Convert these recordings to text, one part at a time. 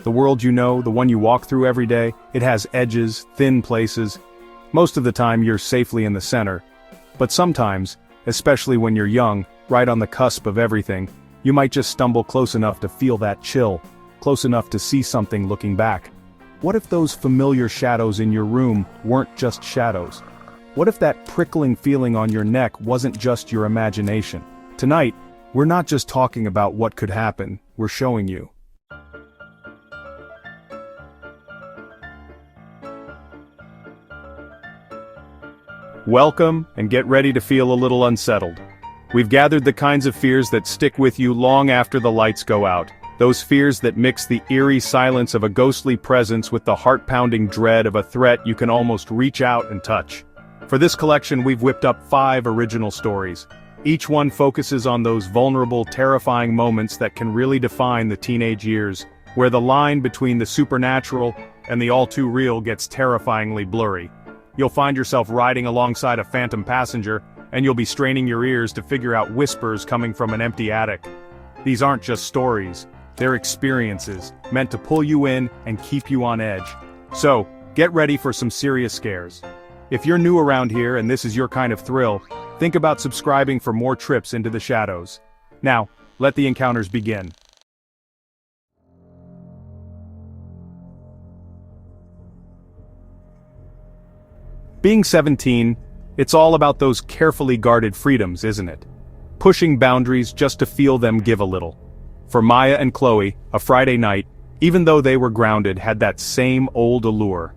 The world you know, the one you walk through every day, it has edges, thin places. Most of the time you're safely in the center. But sometimes, especially when you're young, right on the cusp of everything, you might just stumble close enough to feel that chill, close enough to see something looking back. What if those familiar shadows in your room weren't just shadows? What if that prickling feeling on your neck wasn't just your imagination? Tonight, we're not just talking about what could happen, we're showing you. Welcome, and get ready to feel a little unsettled. We've gathered the kinds of fears that stick with you long after the lights go out. Those fears that mix the eerie silence of a ghostly presence with the heart-pounding dread of a threat you can almost reach out and touch. For this collection, we've whipped up 5 original stories. Each one focuses on those vulnerable, terrifying moments that can really define the teenage years, where the line between the supernatural and the all-too-real gets terrifyingly blurry. You'll find yourself riding alongside a phantom passenger, and you'll be straining your ears to figure out whispers coming from an empty attic. These aren't just stories, they're experiences, meant to pull you in and keep you on edge. So, get ready for some serious scares. If you're new around here and this is your kind of thrill, think about subscribing for more trips into the shadows. Now, let the encounters begin. Being 17, it's all about those carefully guarded freedoms, isn't it? Pushing boundaries just to feel them give a little. For Maya and Chloe, a Friday night, even though they were grounded, had that same old allure.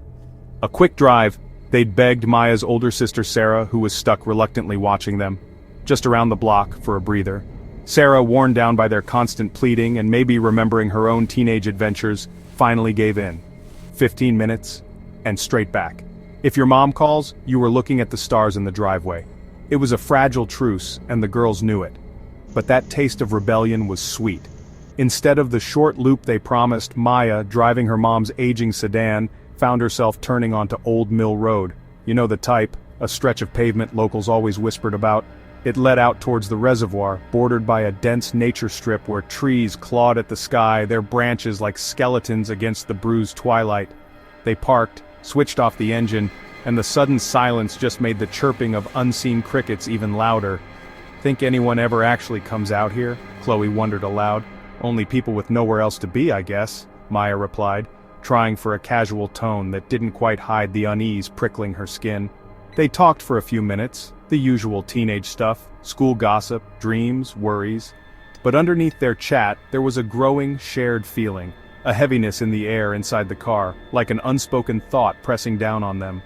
A quick drive, they'd begged Maya's older sister Sarah, who was stuck reluctantly watching them, just around the block, for a breather. Sarah, worn down by their constant pleading and maybe remembering her own teenage adventures, finally gave in. 15 minutes, and straight back. If your mom calls, you were looking at the stars in the driveway. It was a fragile truce, and the girls knew it. But that taste of rebellion was sweet. Instead of the short loop they promised, Maya, driving her mom's aging sedan, found herself turning onto Old Mill Road. You know the type, a stretch of pavement locals always whispered about. It led out towards the reservoir, bordered by a dense nature strip where trees clawed at the sky, their branches like skeletons against the bruised twilight. They parked, switched off the engine, and the sudden silence just made the chirping of unseen crickets even louder. Think anyone ever actually comes out here? Chloe wondered aloud. Only people with nowhere else to be, I guess, Maya replied, trying for a casual tone that didn't quite hide the unease prickling her skin. They talked for a few minutes, the usual teenage stuff, school gossip, dreams, worries. But underneath their chat, there was a growing, shared feeling, a heaviness in the air inside the car, like an unspoken thought pressing down on them.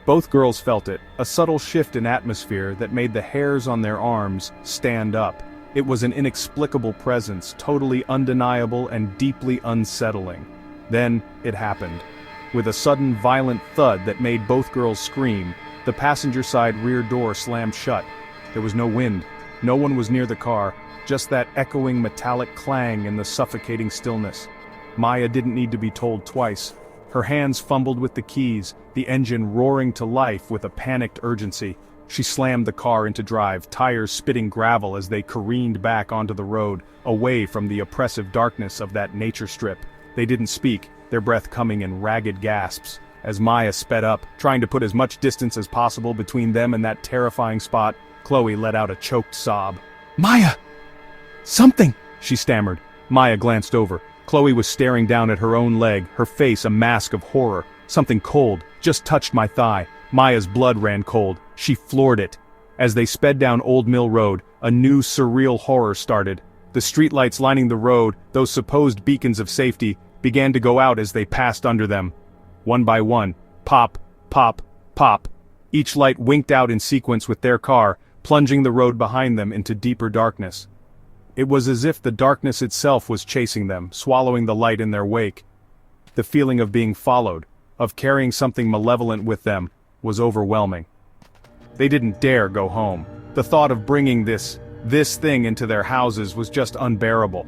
Both girls felt it, a subtle shift in atmosphere that made the hairs on their arms stand up. It was an inexplicable presence, totally undeniable and deeply unsettling. Then, it happened. With a sudden violent thud that made both girls scream, the passenger side rear door slammed shut. There was no wind. No one was near the car, just that echoing metallic clang in the suffocating stillness. Maya didn't need to be told twice. Her hands fumbled with the keys, the engine roaring to life with a panicked urgency. She slammed the car into drive, tires spitting gravel as they careened back onto the road, away from the oppressive darkness of that nature strip. They didn't speak, their breath coming in ragged gasps. As Maya sped up, trying to put as much distance as possible between them and that terrifying spot, Chloe let out a choked sob. "Maya! Something!" she stammered. Maya glanced over. Chloe was staring down at her own leg, her face a mask of horror. Something cold, just touched my thigh. Maya's blood ran cold. She floored it. As they sped down Old Mill Road, a new surreal horror started. The streetlights lining the road, those supposed beacons of safety, began to go out as they passed under them. One by one, pop, pop, pop. Each light winked out in sequence with their car, plunging the road behind them into deeper darkness. It was as if the darkness itself was chasing them, swallowing the light in their wake. The feeling of being followed, of carrying something malevolent with them, was overwhelming. They didn't dare go home. The thought of bringing this thing into their houses was just unbearable.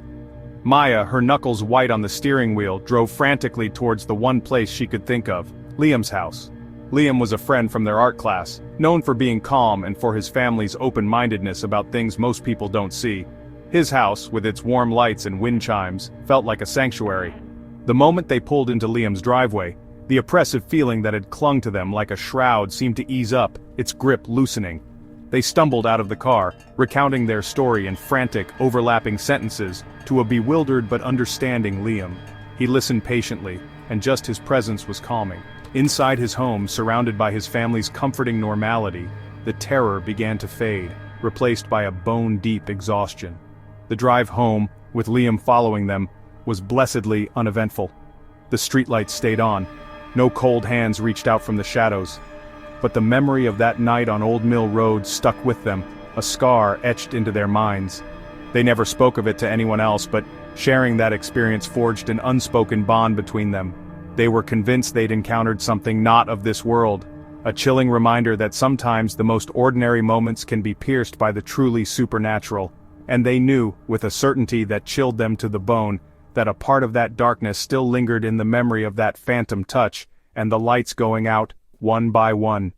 Maya, her knuckles white on the steering wheel, drove frantically towards the one place she could think of, Liam's house. Liam was a friend from their art class, known for being calm and for his family's open-mindedness about things most people don't see. His house, with its warm lights and wind chimes, felt like a sanctuary. The moment they pulled into Liam's driveway, the oppressive feeling that had clung to them like a shroud seemed to ease up, its grip loosening. They stumbled out of the car, recounting their story in frantic, overlapping sentences, to a bewildered but understanding Liam. He listened patiently, and just his presence was calming. Inside his home, surrounded by his family's comforting normality, the terror began to fade, replaced by a bone-deep exhaustion. The drive home, with Liam following them, was blessedly uneventful. The streetlights stayed on. No cold hands reached out from the shadows. But the memory of that night on Old Mill Road stuck with them, a scar etched into their minds. They never spoke of it to anyone else, but sharing that experience forged an unspoken bond between them. They were convinced they'd encountered something not of this world, a chilling reminder that sometimes the most ordinary moments can be pierced by the truly supernatural. And they knew, with a certainty that chilled them to the bone, that a part of that darkness still lingered in the memory of that phantom touch, and the lights going out, one by one.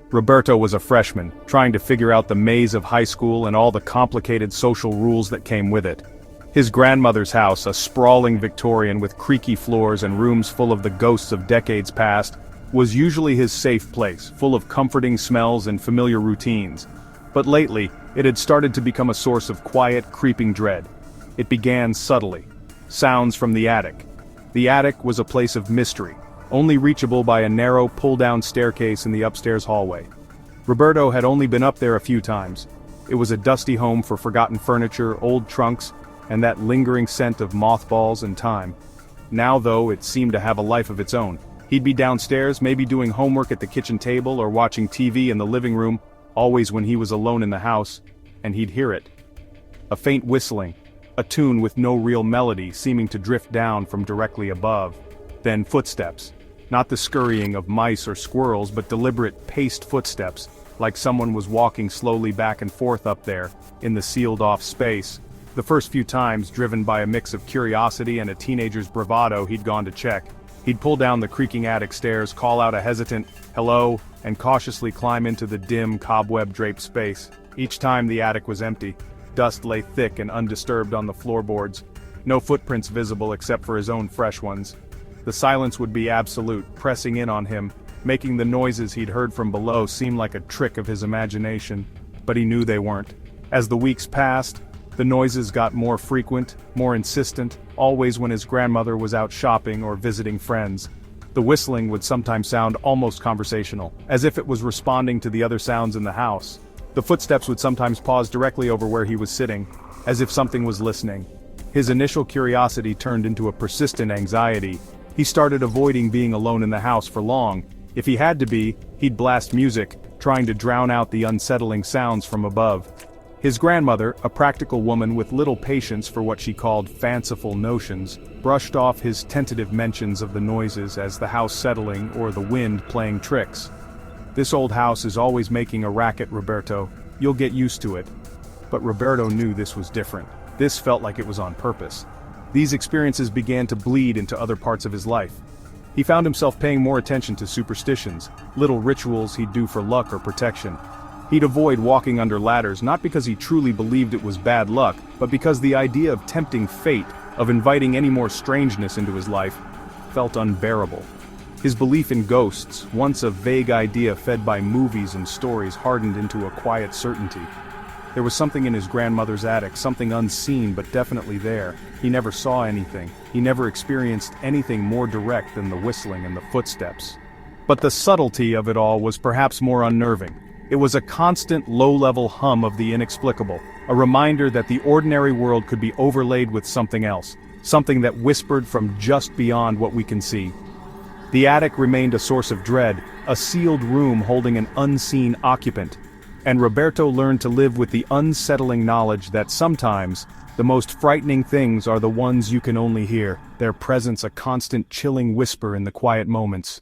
Roberto was a freshman, trying to figure out the maze of high school and all the complicated social rules that came with it. His grandmother's house, a sprawling Victorian with creaky floors and rooms full of the ghosts of decades past, was usually his safe place, full of comforting smells and familiar routines. But lately, it had started to become a source of quiet, creeping dread. It began subtly. Sounds from the attic. The attic was a place of mystery, only reachable by a narrow, pull-down staircase in the upstairs hallway. Roberto had only been up there a few times. It was a dusty home for forgotten furniture, old trunks, and that lingering scent of mothballs and time. Now, though, it seemed to have a life of its own. He'd be downstairs, maybe doing homework at the kitchen table or watching TV in the living room, always when he was alone in the house, and he'd hear it. A faint whistling, a tune with no real melody seeming to drift down from directly above. Then footsteps. Not the scurrying of mice or squirrels, but deliberate, paced footsteps, like someone was walking slowly back and forth up there, in the sealed-off space. The first few times, driven by a mix of curiosity and a teenager's bravado, he'd gone to check. He'd pull down the creaking attic stairs, call out a hesitant, "hello," and cautiously climb into the dim, cobweb-draped space. Each time the attic was empty. Dust lay thick and undisturbed on the floorboards. No footprints visible except for his own fresh ones. The silence would be absolute, pressing in on him, making the noises he'd heard from below seem like a trick of his imagination. But he knew they weren't. As the weeks passed, the noises got more frequent, more insistent, always when his grandmother was out shopping or visiting friends. The whistling would sometimes sound almost conversational, as if it was responding to the other sounds in the house. The footsteps would sometimes pause directly over where he was sitting, as if something was listening. His initial curiosity turned into a persistent anxiety. He started avoiding being alone in the house for long. If he had to be, he'd blast music, trying to drown out the unsettling sounds from above. His grandmother, a practical woman with little patience for what she called fanciful notions, brushed off his tentative mentions of the noises as the house settling or the wind playing tricks. "This old house is always making a racket, Roberto. You'll get used to it." But Roberto knew this was different. This felt like it was on purpose. These experiences began to bleed into other parts of his life. He found himself paying more attention to superstitions, little rituals he'd do for luck or protection. He'd avoid walking under ladders not because he truly believed it was bad luck, but because the idea of tempting fate, of inviting any more strangeness into his life, felt unbearable. His belief in ghosts, once a vague idea fed by movies and stories, hardened into a quiet certainty. There was something in his grandmother's attic, something unseen but definitely there. He never saw anything. He never experienced anything more direct than the whistling and the footsteps. But the subtlety of it all was perhaps more unnerving. It was a constant low-level hum of the inexplicable, a reminder that the ordinary world could be overlaid with something else, something that whispered from just beyond what we can see. The attic remained a source of dread, a sealed room holding an unseen occupant, and Roberto learned to live with the unsettling knowledge that sometimes, the most frightening things are the ones you can only hear, their presence a constant chilling whisper in the quiet moments.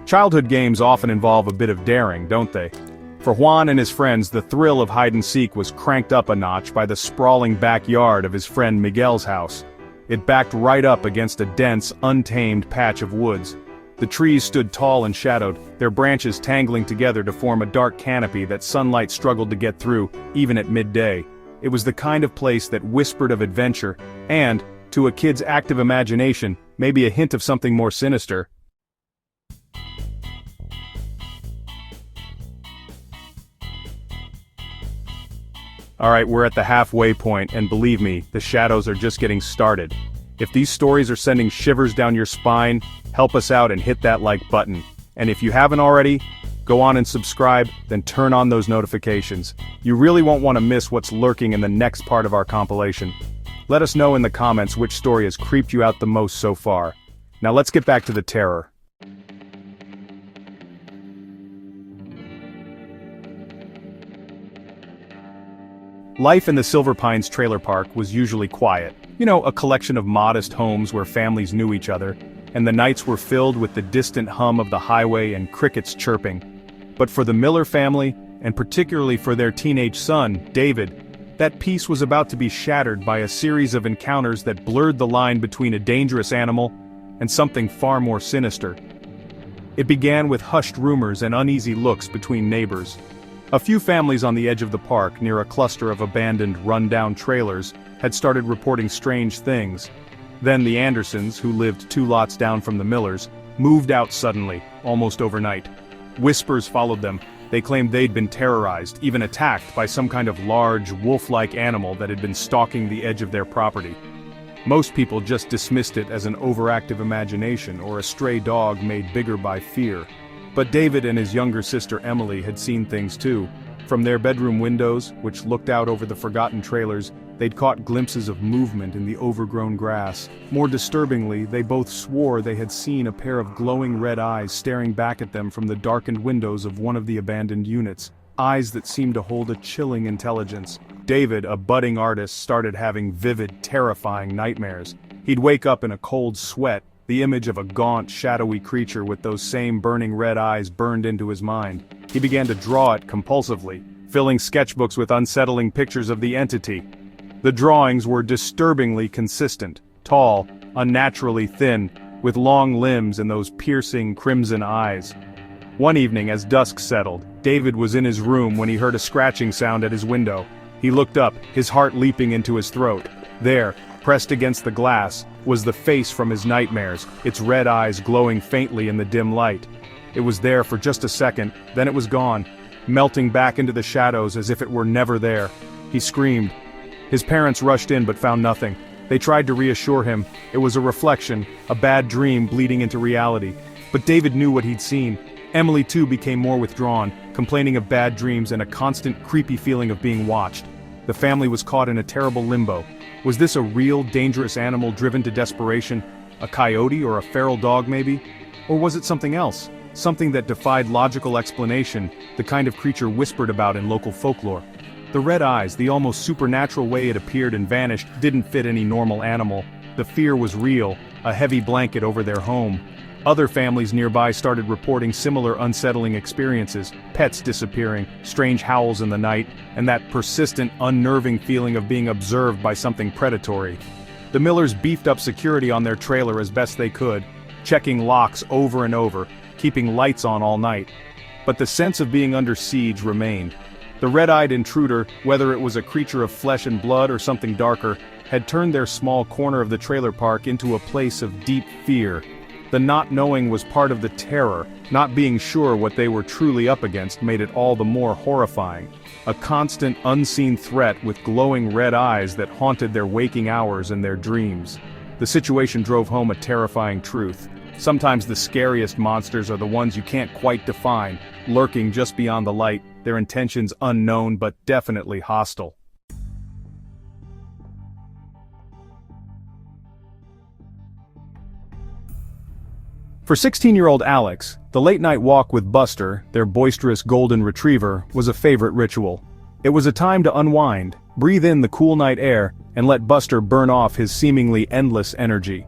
Childhood games often involve a bit of daring, don't they? For Juan and his friends, the thrill of hide-and-seek was cranked up a notch by the sprawling backyard of his friend Miguel's house. It backed right up against a dense, untamed patch of woods, The trees stood tall and shadowed, their branches tangling together to form a dark canopy that sunlight struggled to get through, even at midday. It was the kind of place that whispered of adventure, and, to a kid's active imagination, maybe a hint of something more sinister. Alright, we're at the halfway point, and believe me, the shadows are just getting started. If these stories are sending shivers down your spine, help us out and hit that like button. And if you haven't already, go on and subscribe, then turn on those notifications. You really won't want to miss what's lurking in the next part of our compilation. Let us know in the comments which story has creeped you out the most so far. Now let's get back to the terror. Life in the Silver Pines trailer park was usually quiet. You know, a collection of modest homes where families knew each other, and the nights were filled with the distant hum of the highway and crickets chirping. But for the Miller family, and particularly for their teenage son, David, that peace was about to be shattered by a series of encounters that blurred the line between a dangerous animal and something far more sinister. It began with hushed rumors and uneasy looks between neighbors. A few families on the edge of the park, near a cluster of abandoned, run-down trailers, had started reporting strange things. Then the Andersons, who lived 2 lots down from the Millers, moved out suddenly, almost overnight. Whispers followed them. They claimed they'd been terrorized, even attacked by some kind of large, wolf-like animal that had been stalking the edge of their property. Most people just dismissed it as an overactive imagination or a stray dog made bigger by fear. But David and his younger sister Emily had seen things too. From their bedroom windows, which looked out over the forgotten trailers, they'd caught glimpses of movement in the overgrown grass. More disturbingly, they both swore they had seen a pair of glowing red eyes staring back at them from the darkened windows of one of the abandoned units. Eyes that seemed to hold a chilling intelligence. David, a budding artist, started having vivid, terrifying nightmares. He'd wake up in a cold sweat, the image of a gaunt, shadowy creature with those same burning red eyes burned into his mind. He began to draw it compulsively, filling sketchbooks with unsettling pictures of the entity. The drawings were disturbingly consistent, tall, unnaturally thin, with long limbs and those piercing, crimson eyes. One evening, as dusk settled, David was in his room when he heard a scratching sound at his window. He looked up, his heart leaping into his throat. There, pressed against the glass, was the face from his nightmares, its red eyes glowing faintly in the dim light. It was there for just a second, then it was gone, melting back into the shadows as if it were never there. He screamed. His parents rushed in but found nothing. They tried to reassure him. It was a reflection, a bad dream bleeding into reality. But David knew what he'd seen. Emily too became more withdrawn, complaining of bad dreams and a constant creepy feeling of being watched. The family was caught in a terrible limbo. Was this a real, dangerous animal driven to desperation? A coyote or a feral dog maybe? Or was it something else? Something that defied logical explanation, the kind of creature whispered about in local folklore. The red eyes, the almost supernatural way it appeared and vanished, didn't fit any normal animal. The fear was real, a heavy blanket over their home. Other families nearby started reporting similar unsettling experiences, pets disappearing, strange howls in the night, and that persistent, unnerving feeling of being observed by something predatory. The Millers beefed up security on their trailer as best they could, checking locks over and over, keeping lights on all night. But the sense of being under siege remained. The red-eyed intruder, whether it was a creature of flesh and blood or something darker, had turned their small corner of the trailer park into a place of deep fear. The not knowing was part of the terror. Not being sure what they were truly up against made it all the more horrifying. A constant, unseen threat with glowing red eyes that haunted their waking hours and their dreams. The situation drove home a terrifying truth. Sometimes the scariest monsters are the ones you can't quite define, lurking just beyond the light, their intentions unknown but definitely hostile. For 16-year-old Alex, the late-night walk with Buster, their boisterous golden retriever, was a favorite ritual. It was a time to unwind, breathe in the cool night air, and let Buster burn off his seemingly endless energy.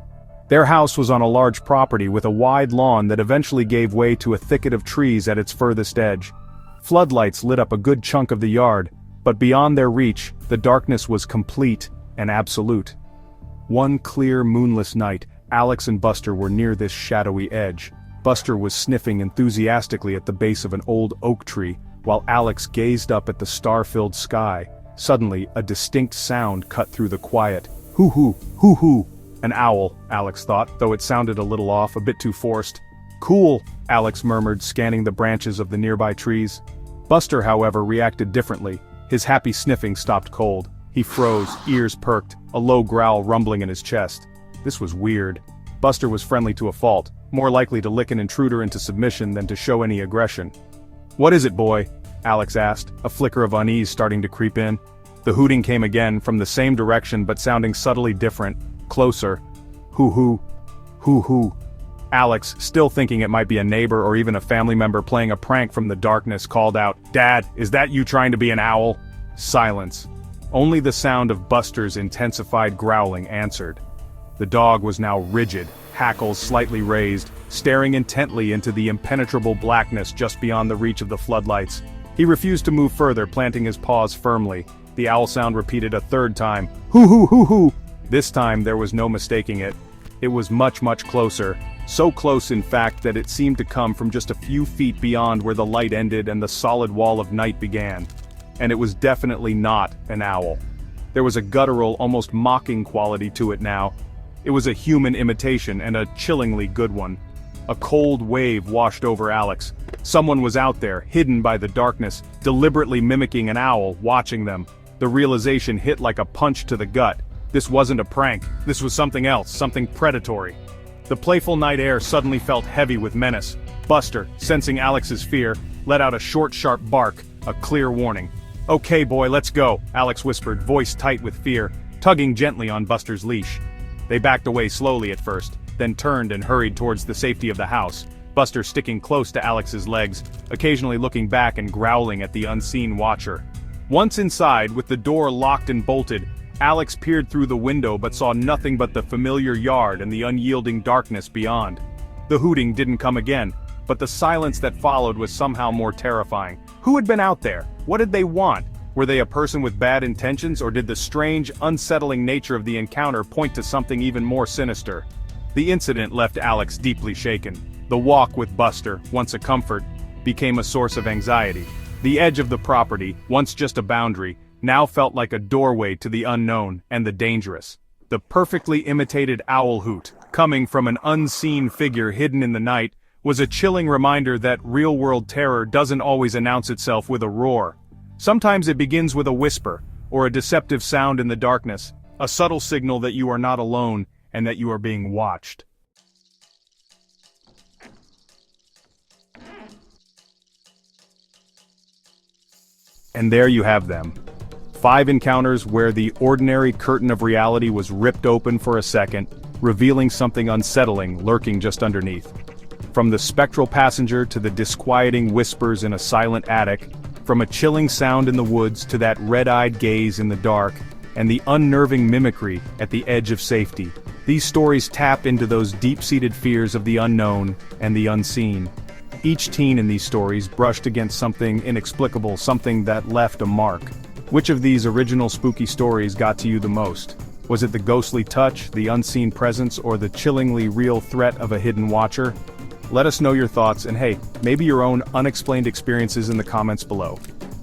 Their house was on a large property with a wide lawn that eventually gave way to a thicket of trees at its furthest edge. Floodlights lit up a good chunk of the yard, but beyond their reach, the darkness was complete and absolute. One clear, moonless night, Alex and Buster were near this shadowy edge. Buster was sniffing enthusiastically at the base of an old oak tree, while Alex gazed up at the star-filled sky. Suddenly, a distinct sound cut through the quiet. Hoo-hoo, hoo-hoo. An owl, Alex thought, though it sounded a little off, a bit too forced. Cool, Alex murmured, scanning the branches of the nearby trees. Buster, however, reacted differently. His happy sniffing stopped cold. He froze, ears perked, a low growl rumbling in his chest. This was weird. Buster was friendly to a fault, more likely to lick an intruder into submission than to show any aggression. "What is it, boy?" Alex asked, a flicker of unease starting to creep in. The hooting came again, from the same direction but sounding subtly different, closer. Hoo-hoo. Hoo-hoo. Alex, still thinking it might be a neighbor or even a family member playing a prank from the darkness, called out, "Dad, is that you trying to be an owl?" Silence. Only the sound of Buster's intensified growling answered. The dog was now rigid, hackles slightly raised, staring intently into the impenetrable blackness just beyond the reach of the floodlights. He refused to move further, planting his paws firmly. The owl sound repeated a third time. Hoo-hoo-hoo-hoo! This time there was no mistaking it. It was much, much closer. So close, in fact, that it seemed to come from just a few feet beyond where the light ended and the solid wall of night began. And it was definitely not an owl. There was a guttural, almost mocking quality to it now. It was a human imitation, and a chillingly good one. A cold wave washed over Alex. Someone was out there, hidden by the darkness, deliberately mimicking an owl, watching them. The realization hit like a punch to the gut. This wasn't a prank. This was something else, something predatory. The playful night air suddenly felt heavy with menace. Buster, sensing Alex's fear, let out a short, sharp bark, a clear warning. "Okay, boy, let's go," Alex whispered, voice tight with fear, tugging gently on Buster's leash. They backed away slowly at first, then turned and hurried towards the safety of the house, Buster sticking close to Alex's legs, occasionally looking back and growling at the unseen watcher. Once inside, with the door locked and bolted, Alex peered through the window but saw nothing but the familiar yard and the unyielding darkness beyond. The hooting didn't come again, but the silence that followed was somehow more terrifying. Who had been out there? What did they want? Were they a person with bad intentions, or did the strange, unsettling nature of the encounter point to something even more sinister? The incident left Alex deeply shaken. The walk with Buster, once a comfort, became a source of anxiety. The edge of the property, once just a boundary, now felt like a doorway to the unknown and the dangerous. The perfectly imitated owl hoot, coming from an unseen figure hidden in the night, was a chilling reminder that real-world terror doesn't always announce itself with a roar. Sometimes it begins with a whisper, or a deceptive sound in the darkness, a subtle signal that you are not alone and that you are being watched. And there you have them. 5 encounters where the ordinary curtain of reality was ripped open for a second, revealing something unsettling lurking just underneath. From the spectral passenger to the disquieting whispers in a silent attic, from a chilling sound in the woods to that red-eyed gaze in the dark, and the unnerving mimicry at the edge of safety. These stories tap into those deep-seated fears of the unknown and the unseen. Each teen in these stories brushed against something inexplicable, something that left a mark. Which of these original spooky stories got to you the most? Was it the ghostly touch, the unseen presence, or the chillingly real threat of a hidden watcher? Let us know your thoughts, and hey, maybe your own unexplained experiences in the comments below.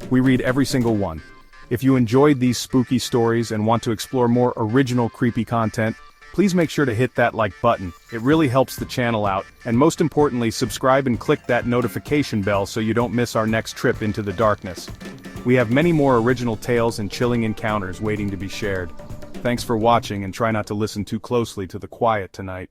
We read every single one. If you enjoyed these spooky stories and want to explore more original creepy content, please make sure to hit that like button. It really helps the channel out, and most importantly, subscribe and click that notification bell so you don't miss our next trip into the darkness. We have many more original tales and chilling encounters waiting to be shared. Thanks for watching, and try not to listen too closely to the quiet tonight.